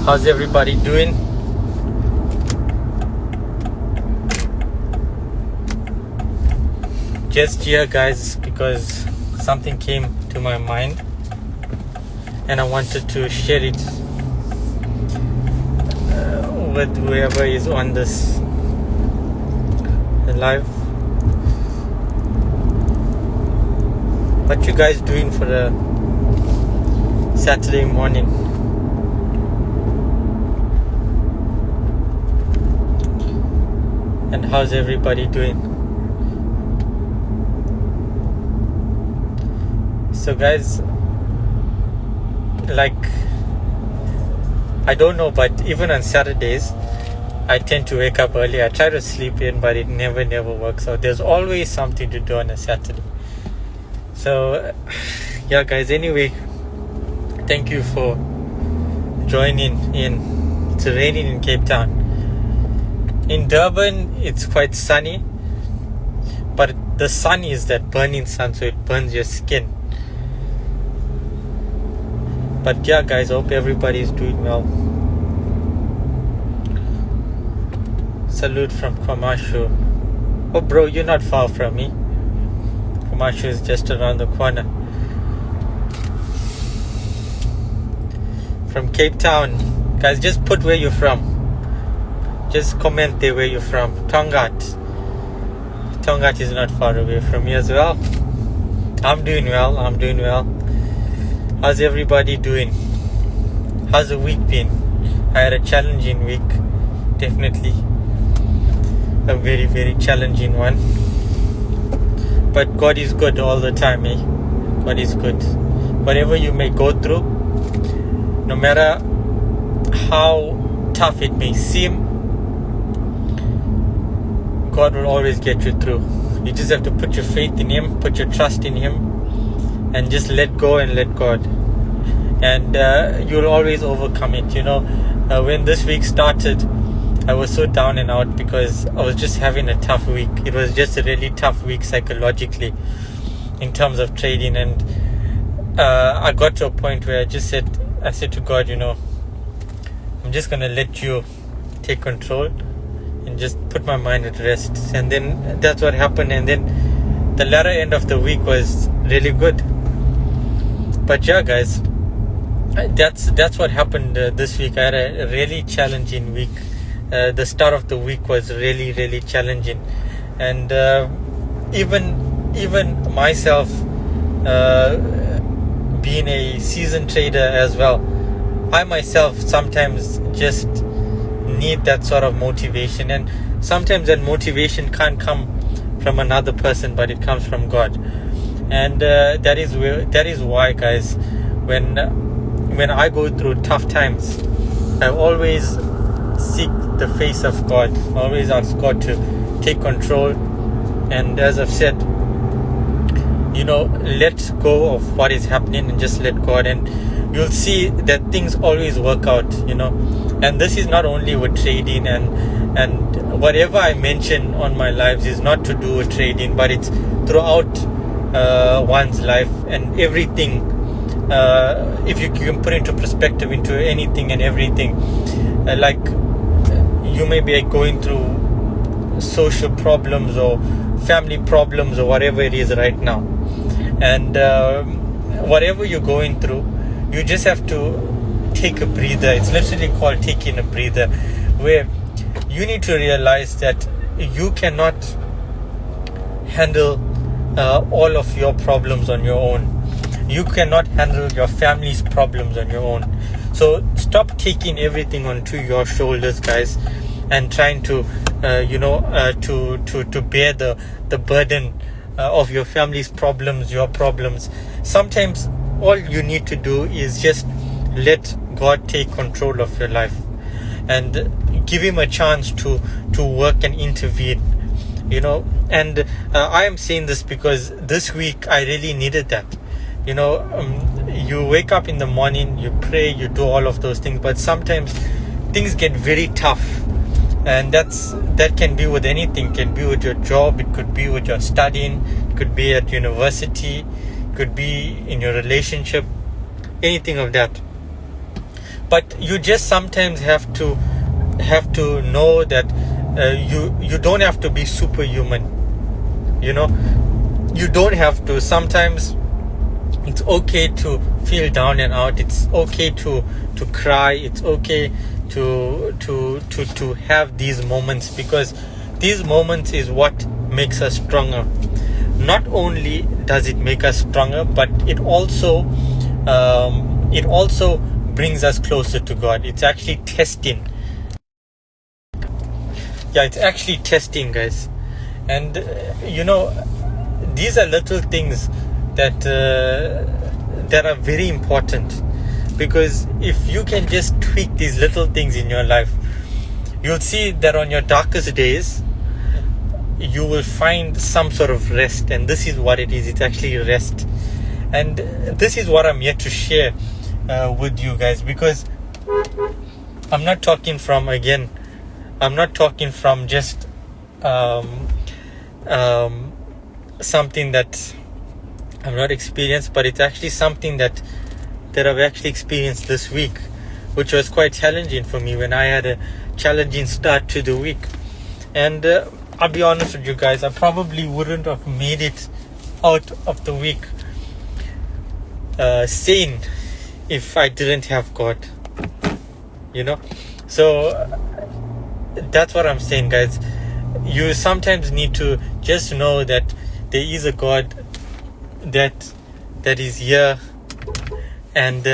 How's everybody doing? Just here, guys, because something came to my mind and I wanted to share it with whoever is on this live. What you guys doing for a Saturday morning? And how's everybody doing? So guys, like, I don't know, but even on Saturdays I tend to wake up early. I try to sleep in, but it never works out. There's always something to do on a Saturday. So yeah, guys, anyway, thank you for joining in. It's raining in Cape Town. In Durban it's quite sunny, but the sun is that burning sun, so it burns your skin. But yeah, guys, I hope everybody is doing well. Salute from Kwamashu. Oh bro, you're not far from me. Kwamashu is just around the corner. From Cape Town. Guys, just put where you're from. Just comment there where you're from. Tongat. Tongat is not far away from me as well. I'm doing well. How's everybody doing? How's the week been? I had a challenging week. Definitely a very challenging one. But God is good all the time, eh? God is good. Whatever you may go through, no matter how tough it may seem, God will always get you through. You just have to put your faith in Him, put your trust in Him, and just let go and let God. And you'll always overcome it. You know, when this week started, I was so down and out because I was just having a tough week. It was just a really tough week psychologically in terms of trading. And I got to a point where I said to God, you know, I'm just going to let you take control and just put my mind at rest. And then that's what happened. And then the latter end of the week was really good. But yeah, guys, that's what happened this week. I had a really challenging week. The start of the week was really challenging. And even myself, being a seasoned trader as well, I myself sometimes just need that sort of motivation, and sometimes that motivation can't come from another person, but it comes from God. And that is why, guys, when I go through tough times, I always seek the face of God. I always ask God to take control, and as I've said, you know, let go of what is happening and just let God, and you'll see that things always work out, you know. And this is not only with trading, and whatever I mention on my lives is not to do with trading, but it's throughout one's life and everything. If you can put into perspective into anything and everything, like you may be going through social problems or family problems or whatever it is right now, and whatever you're going through, you just have to take a breather. It's literally called taking a breather, where you need to realize that you cannot handle all of your problems on your own. You cannot handle your family's problems on your own. So stop taking everything onto your shoulders, guys, and trying to to bear the burden of your family's problems, your problems. Sometimes all you need to do is just let God take control of your life and give Him a chance to work and intervene, you know. And I am saying this because this week I really needed that. You know, you wake up in the morning, you pray, you do all of those things, but sometimes things get very tough, and that can be with anything. It can be with your job, it could be with your studying, it could be at university, it could be in your relationship, anything of that. but you just sometimes have to know that you don't have to be superhuman. You know, you don't have to. Sometimes it's okay to feel down and out. It's okay to cry. It's okay to have these moments, because these moments is what makes us stronger. Not only does it make us stronger, but it also brings us closer to God. It's actually testing. Yeah, it's actually testing, guys. And these are little things that are very important, because if you can just tweak these little things in your life, you'll see that on your darkest days you will find some sort of rest. And this is what it is. It's actually rest. And this is what I'm here to share with you guys, because I'm not talking from just something that I've not experienced, but it's actually something that I've actually experienced this week, which was quite challenging for me when I had a challenging start to the week. And I'll be honest with you guys, I probably wouldn't have made it out of the week sane if I didn't have God. So that's what I'm saying, guys. You sometimes need to just know that there is a God that is here, and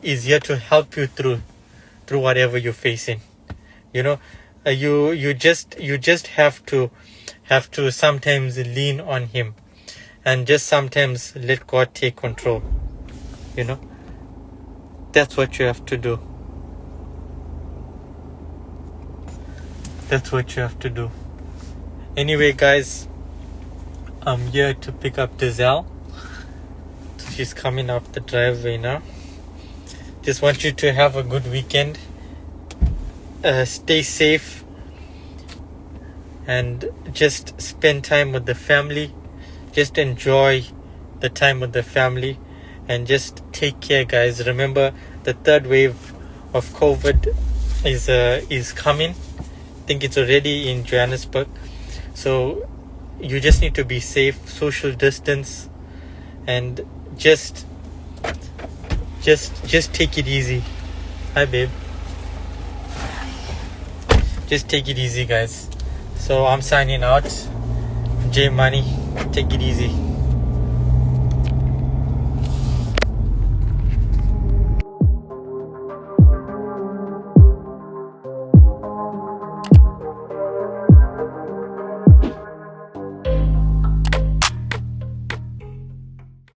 is here to help you through whatever you're facing. You just have to sometimes lean on Him, and just sometimes let God take control. That's what you have to do. That's what you have to do. Anyway, guys, I'm here to pick up Dizelle. She's coming up the driveway now. Just want you to have a good weekend. Stay safe. And just spend time with the family. Just enjoy the time with the family. And just take care, guys. Remember, the third wave of COVID is coming. I think it's already in Johannesburg. So you just need to be safe, social distance, and just take it easy. Hi, babe. Just take it easy, guys. So I'm signing out. J Money. Take it easy.